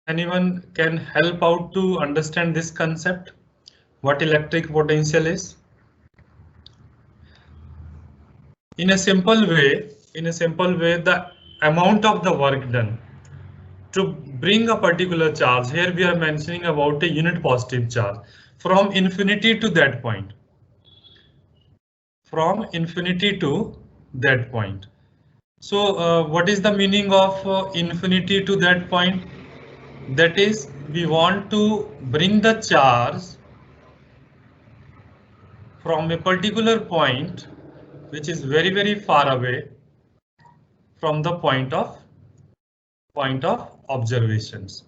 Anyone can help out to understand this concept? What electric potential is? In a simple way, the amount of the work done to bring a particular charge, here we are mentioning about a unit positive charge, from infinity to that point. From infinity to that point. So what is the meaning of infinity to that point? That is, we want to bring the charge from a particular point which is very far away from the point of observations.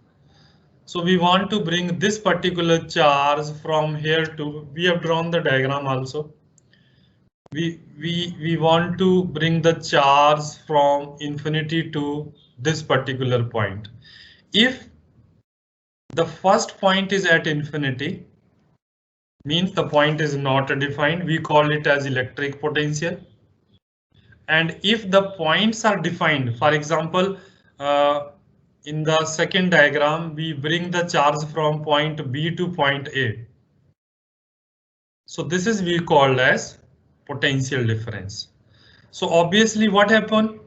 So we want to bring this particular charge from here to, we have drawn the diagram also. We want to bring the charge from infinity to this particular point. If the first point is at infinity, means the point is not defined, we call it as electric potential. And if the points are defined, for example, in the second diagram, we bring the charge from point B to point A. So this is we call as potential difference. So obviously what happened?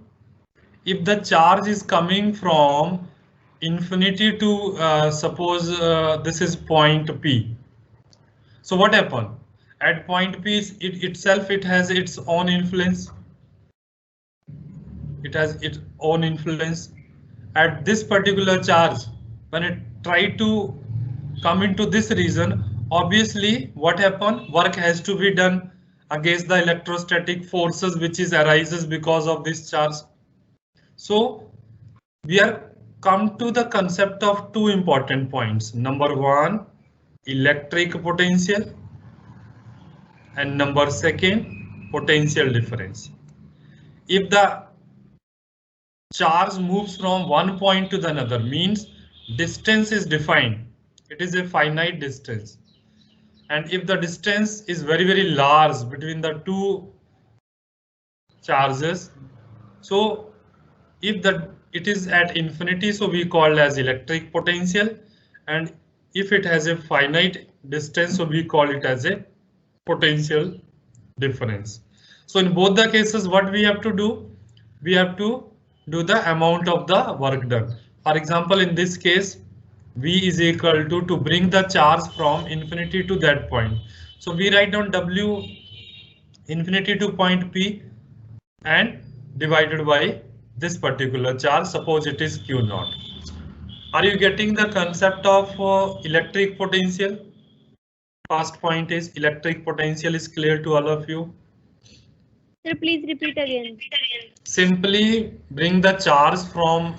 If the charge is coming from infinity to suppose this is point P. So what happened? At point P, it has its own influence. It has its own influence. At this particular charge, when it try to come into this region, obviously what happened? Work has to be done against the electrostatic forces which is arises because of this charge. So we are come to the concept of two important points. Number one, electric potential, and number second, potential difference. If the charge moves from one point to the another, means distance is defined. It is a finite distance. And if the distance is very large between the two charges, so if it is at infinity, so we call as electric potential, and if it has a finite distance, so we call it as a potential difference. So in both the cases, what we have to do? We have to do the amount of the work done. For example, in this case, V is equal to bring the charge from infinity to that point. So we write down W infinity to point P and divided by this particular charge. Suppose it is Q naught. Are you getting the concept of electric potential? First point is electric potential is clear to all of you. Sir, please repeat again. Simply bring the charge from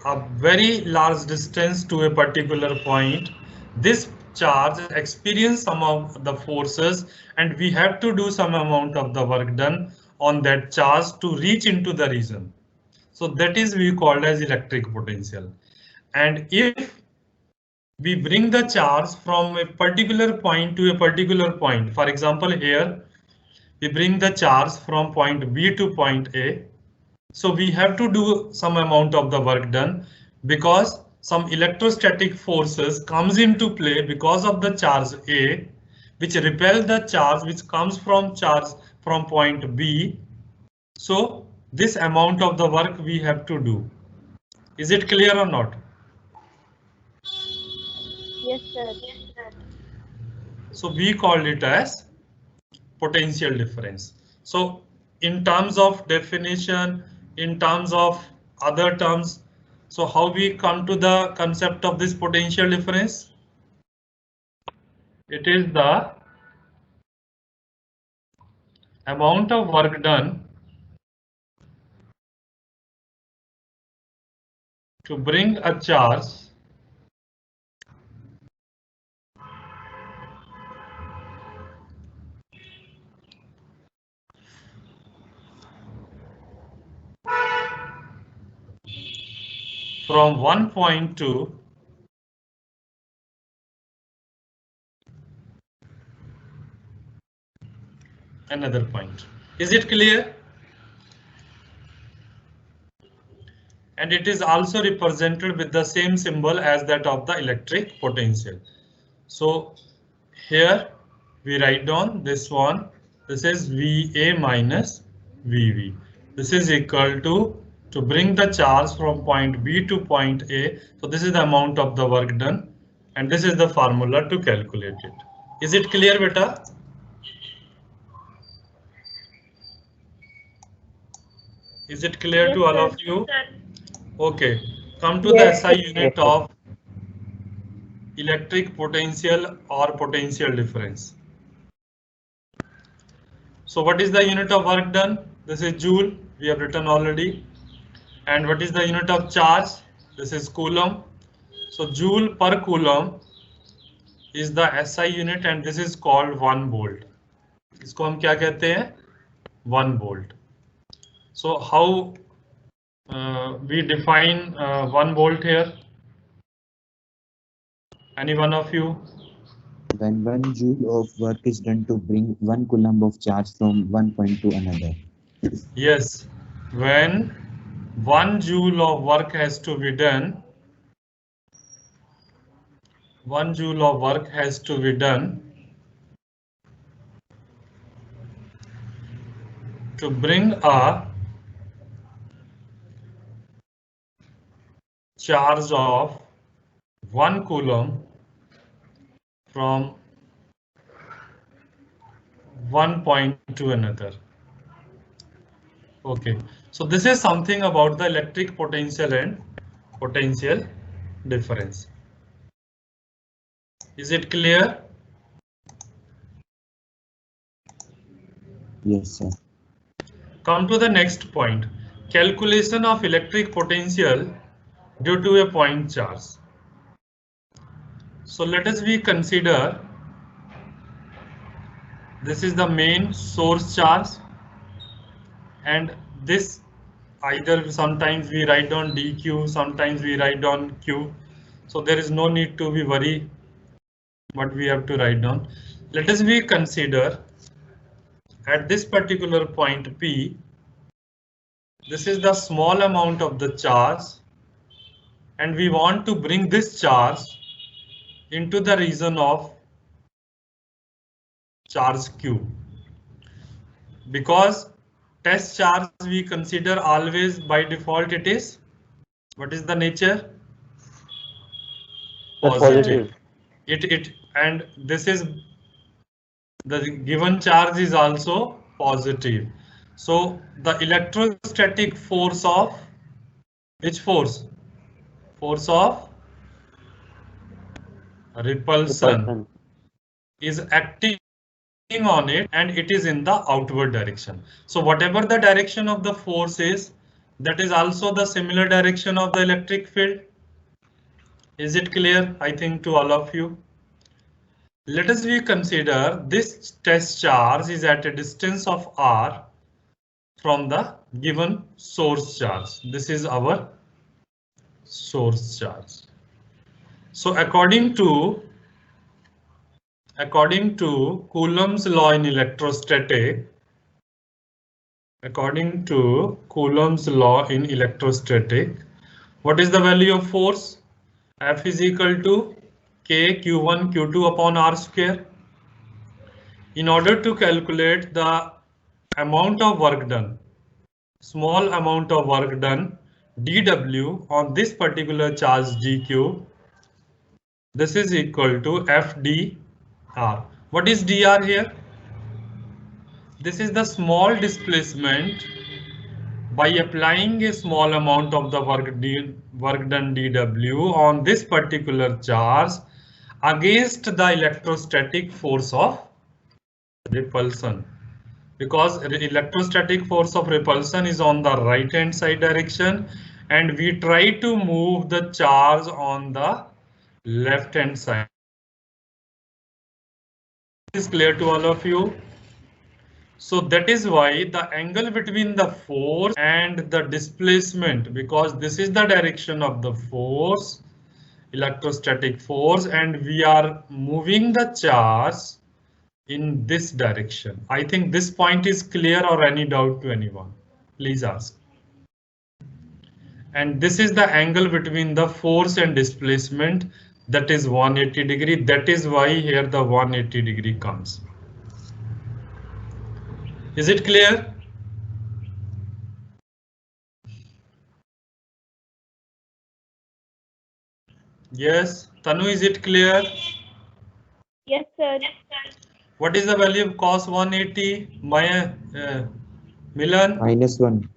a very large distance to a particular point. This charge experience some of the forces and we have to do some amount of the work done on that charge to reach into the region. So that is we called as electric potential. And if we bring the charge from a particular point to a particular point, for example, here we bring the charge from point B to point A. So we have to do some amount of the work done because some electrostatic forces comes into play because of the charge A, which repel the charge which comes from charge from point B. So this amount of the work we have to do. Is it clear or not? Yes, sir. So we call it as potential difference. So in terms of definition, in terms of other terms, so how we come to the concept of this potential difference? It is the amount of work done to bring a charge from one point to another point. Is it clear? and it is also represented with the same symbol as that of the electric potential. So here we write down this one. This is VA minus VV. This is equal to bring the charge from point B to point A. So this is the amount of the work done, and this is the formula to calculate it. Is it clear, beta? Is it clear to all of you? Okay, come to the SI unit of electric potential or potential difference. So what is the unit of work done? This is joule, we have written already. And what is the unit of charge? This is coulomb. So joule per coulomb is the SI unit, and this is called 1 volt. इसको हम क्या कहते हैं? 1 volt. So how we define 1 volt here? Any one of you? When 1 joule of work is done to bring 1 coulomb of charge from one point to another. Yes, when 1 joule of work has to be done, 1 joule of work has to be done to bring a charge of 1 coulomb from one point to another. Okay, so this is something about the electric potential and potential difference. Is it clear? Yes, sir. Come to the next point. Calculation of electric potential due to a point charge. So let us consider this is the main source charge, and this either sometimes we write down dq, sometimes we write down q. So there is no need to be worried what we have to write down. Let us consider at this particular point P, this is the small amount of the charge, and we want to bring this charge into the region of charge Q. Because test charge we consider always by default it is, what is the nature? Positive. And this is the given charge is also positive. So the electrostatic force of which force? Force of repulsion is acting on it, and it is in the outward direction. So whatever the direction of the force is, that is also the similar direction of the electric field. Is it clear? I think to all of you. Let us consider this test charge is at a distance of r from the given source charge. This is our source charge. So according to Coulomb's law in electrostatic, what is the value of force? F is equal to K Q1 Q2 upon R square. In order to calculate the amount of work done, small amount of work done, dW on this particular charge dQ, this is equal to FdR. What is dr here? This is the small displacement by applying a small amount of the work done dW on this particular charge against the electrostatic force of repulsion. Because electrostatic force of repulsion is on the right hand side direction, and we try to move the charge on the left hand side. Is clear to all of you? So that is why the angle between the force and the displacement, because this is the direction of the force, electrostatic force, and we are moving the charge in this direction. I think this point is clear, or any doubt to anyone? Please ask. and this is the angle between the force and displacement, that is 180 degree. That is why here the 180 degree comes. Is it clear? Yes, Tanu, is it clear? Yes, sir. What is the value of cos 180? Milan? -1.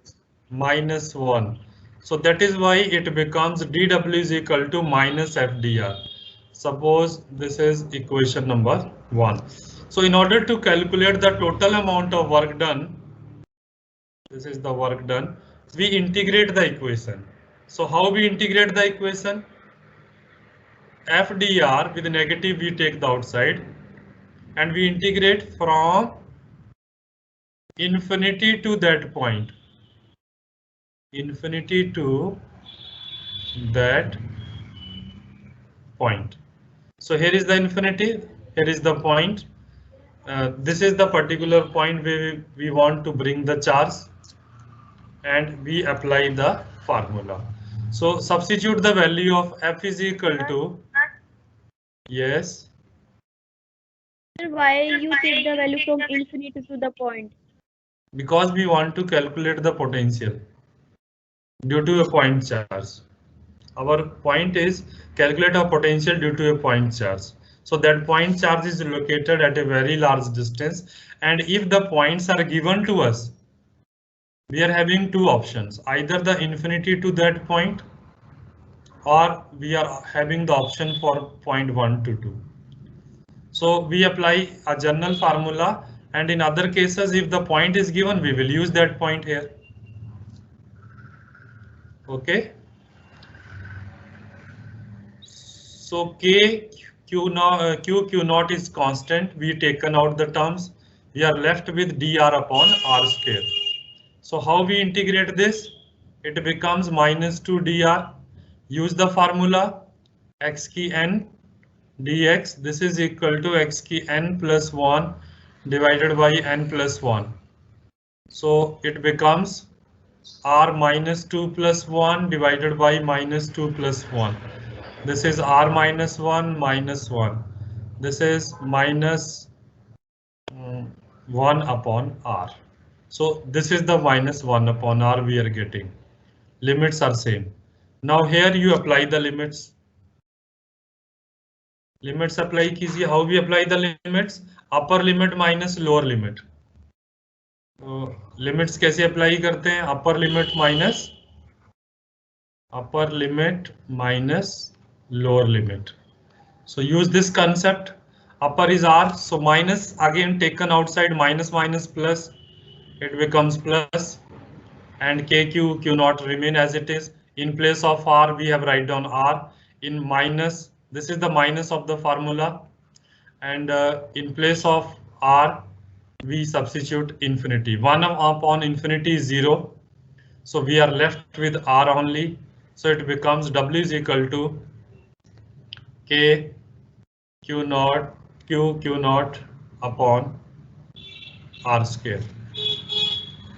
Minus 1. So that is why it becomes dW is equal to minus FDR. Suppose this is equation number 1. So in order to calculate the total amount of work done, this is the work done, we integrate the equation. So how we integrate the equation? FDR with negative we take the outside, and we integrate from infinity to that point. Infinity to that point. So here is the infinity, here is the point. This is the particular point where we want to bring the charge, and we apply the formula. So substitute the value of F is equal to, yes. Sir, why you take the value from infinity to the point? Because we want to calculate the potential due to a point charge. Our point is calculate a potential due to a point charge. So that point charge is located at a very large distance, and if the points are given to us, we are having two options, either the infinity to that point, or we are having the option for point 1 to 2. So we apply a general formula, and in other cases, if the point is given, we will use that point here. Okay. So Q naught is constant. We taken out the terms. We are left with dr upon r square. So how we integrate this? It becomes minus 2 dr. Use the formula x key n dx. This is equal to x key n plus 1 divided by n plus 1. So it becomes r minus 2 plus 1 divided by minus 2 plus 1. This is r minus 1 minus 1. This is minus 1 upon r. So this is the minus 1 upon r we are getting. Limits are same. Now here you apply the limits. Limits apply कीजिए. How we apply the limits? Upper limit minus lower limit. Limits कैसे apply करते हैं? Upper limit minus lower limit. So use this concept. Upper is r, so minus again taken outside, minus minus plus, it becomes plus, and q naught remain as it is. In place of r we have write down r. In minus, this is the minus of the formula, and in place of r we substitute infinity. 1 upon infinity is 0, so we are left with r only. So it becomes W is equal to K Q naught upon R square.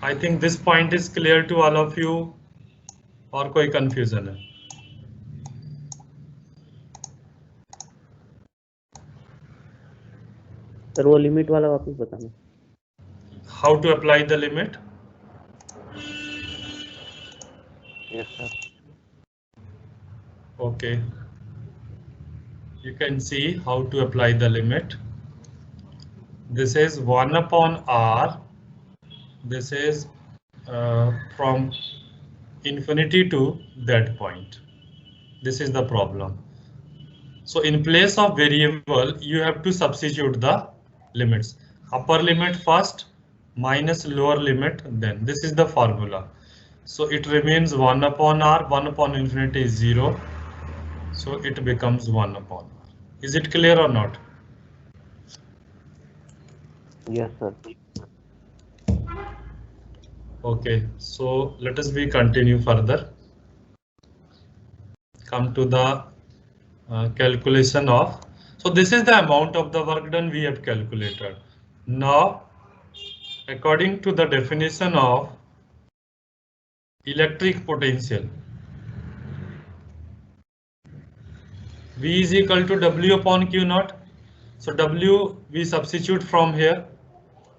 I think this point is clear to all of you, और कोई confusion है? Sir वो limit वाला वापस बताना. How to apply the limit? Yes, sir. Okay. You can see how to apply the limit. This is 1 upon r. This is from infinity to that point. This is the problem. So in place of variable, you have to substitute the limits. Upper limit first, minus lower limit then. This is the formula. So it remains 1 upon r, 1 upon infinity is 0. So it becomes 1 upon r. Is it clear or not? Yes, sir. Okay, so let us continue further. Come to the calculation of. So this is the amount of the work done we have calculated. Now, according to the definition of electric potential, V is equal to W upon Q naught. So W we substitute from here.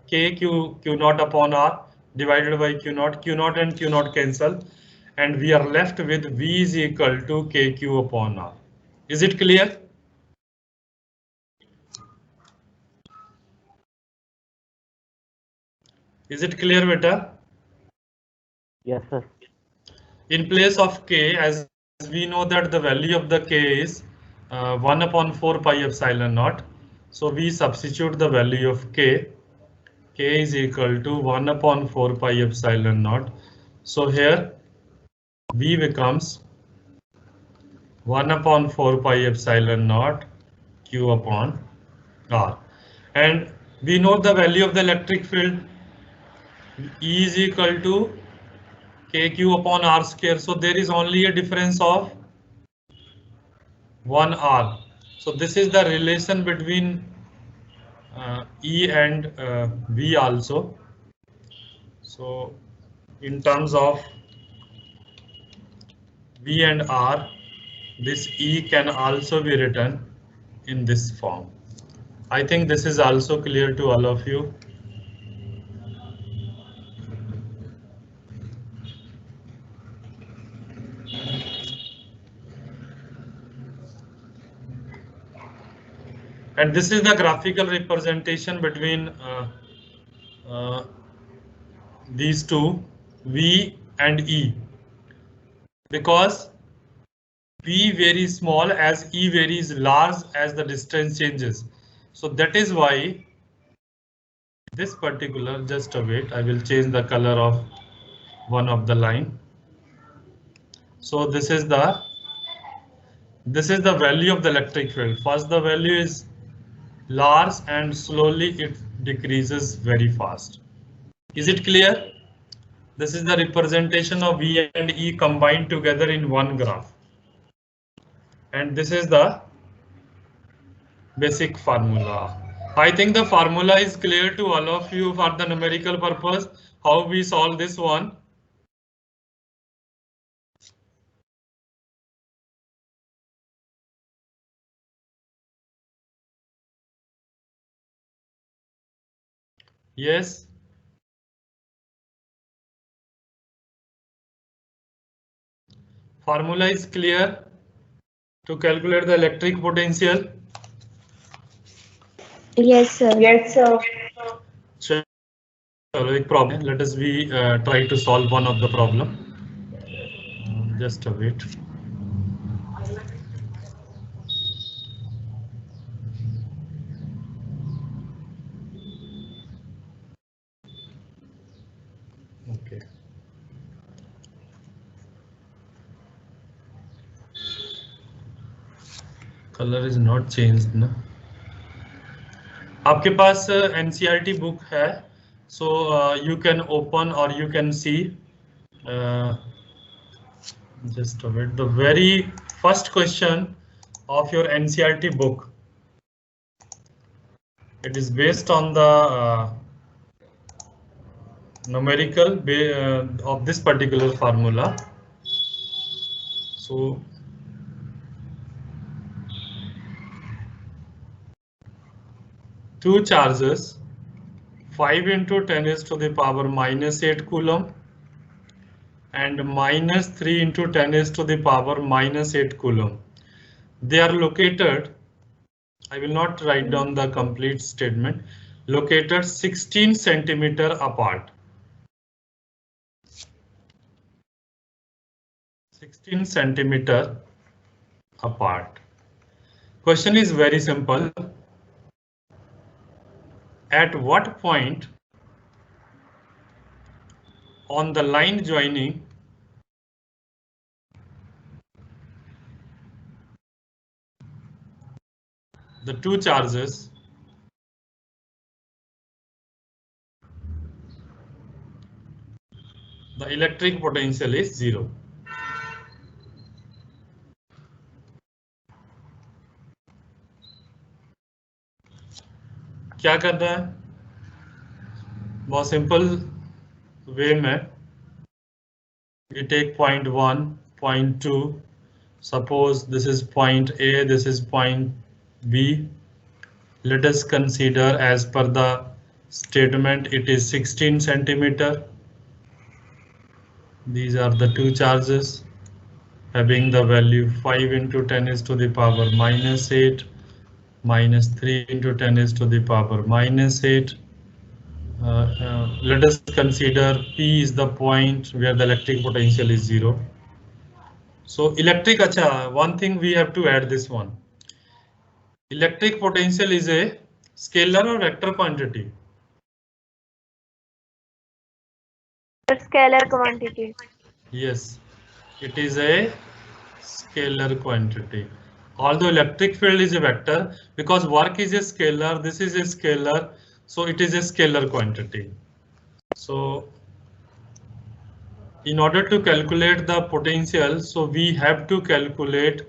K Q naught upon R divided by Q naught. Q naught and Q naught cancel, and we are left with V is equal to KQ upon R. Is it clear? Is it clear, beta? Yes, sir. In place of K, as we know that the value of the K is 1 upon 4 pi epsilon naught. So we substitute the value of K. K is equal to 1 upon 4 pi epsilon naught. So here V becomes 1 upon 4 pi epsilon naught Q upon R. And we know the value of the electric field. E is equal to KQ upon R square. So there is only a difference of 1 R. So this is the relation between E and V also. So in terms of V and R, this E can also be written in this form. I think this is also clear to all of you. And this is the graphical representation between these two, V and E, because V varies small as E varies large as the distance changes. So that is why this particular, just a wait, I will change the color of one of the line. So this is the value of the electric field. First the value is large and slowly it decreases very fast. Is it clear? This is the representation of V and E combined together in one graph. And this is the basic formula. I think the formula is clear to all of you for the numerical purpose. How we solve this one? Yes. Formula is clear to calculate the electric potential. Yes, sir. Yes, sir. So, problem. Let us try to solve one of the problem. Just a wait. Okay. Color is not changed, ना? आपके पास NCERT book है, so you can open or you can see. Just a bit. The very first question of your NCERT book. It is based on the numerical of this particular formula. So two charges, 5 into 10 is to the power minus 8 coulomb and minus 3 into 10 is to the power minus 8 coulomb. They are located, I will not write down the complete statement, located 16 centimeter apart. 16 centimeter apart. Question is very simple. At what point on the line joining the two charges the electric potential is 0? क्या करना है? बहुत simple way में we take point 1, point 2, Suppose this is point A, this is point B. Let us consider as per the statement it is 16 centimeter. These are the two charges having the value 5 into 10 is to the power minus 8 minus 3 into 10 is to the power minus 8. Let us consider P is the point where the electric potential is 0. So electric, one thing we have to add this one. Electric potential is a scalar or vector quantity? Scalar quantity. Yes, it is a scalar quantity. Although electric field is a vector, because work is a scalar, this is a scalar, so it is a scalar quantity. So in order to calculate the potential, so we have to calculate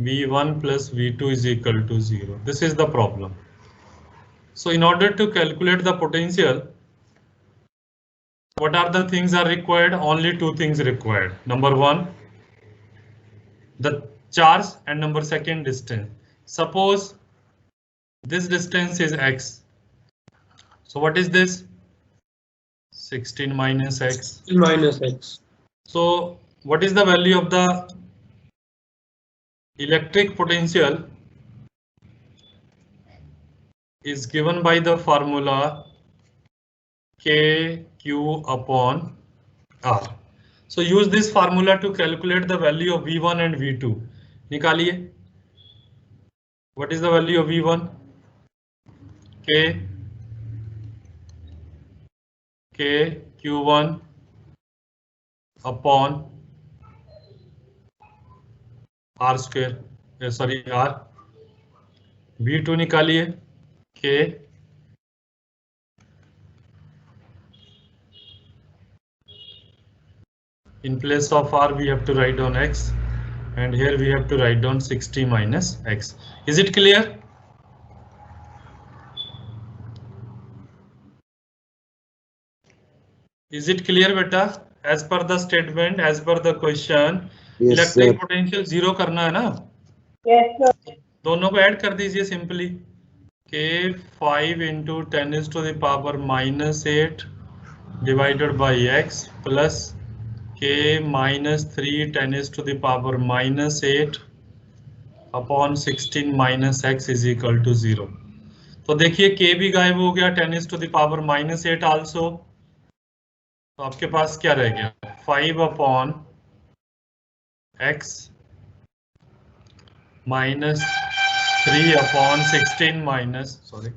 V1 plus V2 is equal to 0. This is the problem. So in order to calculate the potential, what are the things are required? Only two things required. Number one, the charge, and number second, distance. Suppose this distance is x. So what is this? 16 minus x. Minus x. So what is the value of the electric potential? Is given by the formula KQ upon R. So use this formula to calculate the value of V1 and V2. निकालिए. What is the value of V1? K Q1 upon R square. Sorry, R. V2 निकालिए. K in place of R we have to write down x, and here we have to write down 60 minus x. Is it clear? Is it clear beta? As per the statement, as per the question, Yes, electric sir. potential 0 करना है ना? Yes, sir. दोनों को add कर दीजिए simply. K 5 into 10 is to the power minus 8 divided by x plus K minus 3 10 is to the power minus 8 upon 16 minus x is equal to 0. तो देखिए K भी गायब हो गया, 10 is to the power minus 8 also. तो आपके पास क्या रह गया? 5 upon x minus 3 upon 16 minus, sorry.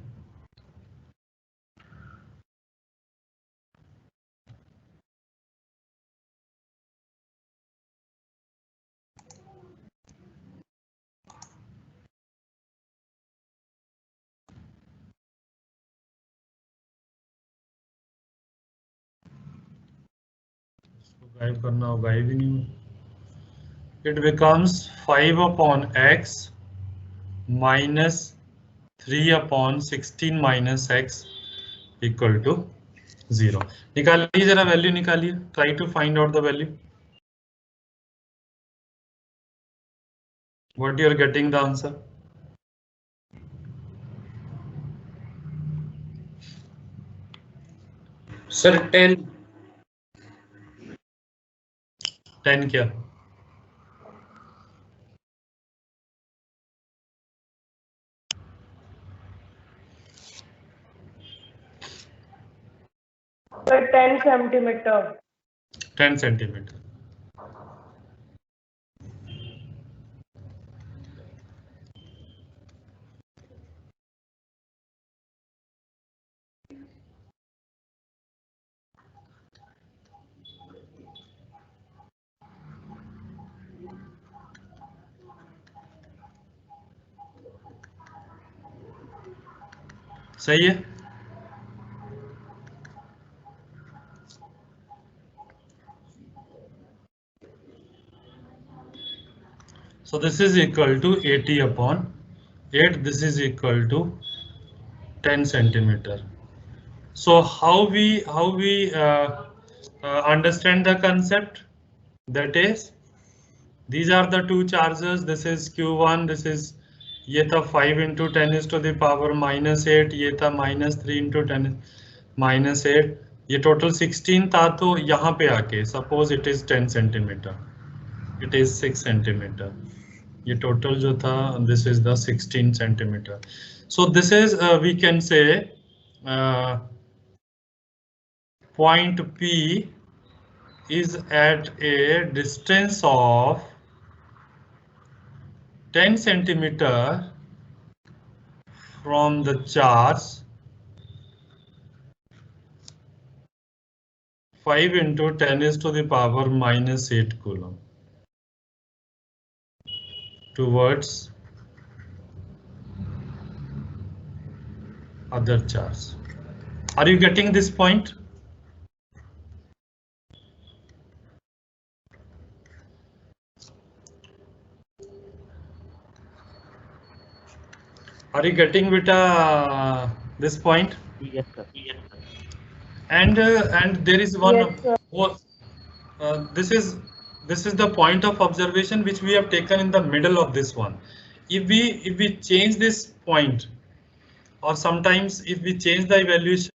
गायब करना होगा, गायब ही नहीं. It becomes 5 upon x minus 3 upon 16 minus x equal to 0. निकालिए जरा वैल्यू निकालिए. Try to find out the value. What you are getting the answer? Sir, 10. 10 क्या? Sir, 10 centimeter. 10 centimeter. सही है. So this is equal to 80 upon 8. This is equal to 10 centimeter. So how we understand the concept? That is, These are the two charges. This is Q1. This is ये था 5 into 10 is to the power -8. ये था -3 into 10 -8. ये total 16 था, तो यहाँ पे आके suppose it is 10 centimeter. It is 6 centimeter. ये total जो था, this is the 16 centimeter. So this is we can say point P is at a distance of 10 centimeter from the charge 5 into 10 is to the power -8 coulomb towards other charge. Are you getting this point? Are you getting this point? Yes, sir. Yes, sir. And there is one. Yes, sir. This is the point of observation which we have taken in the middle of this one. If we change this point, or sometimes if we change the evaluation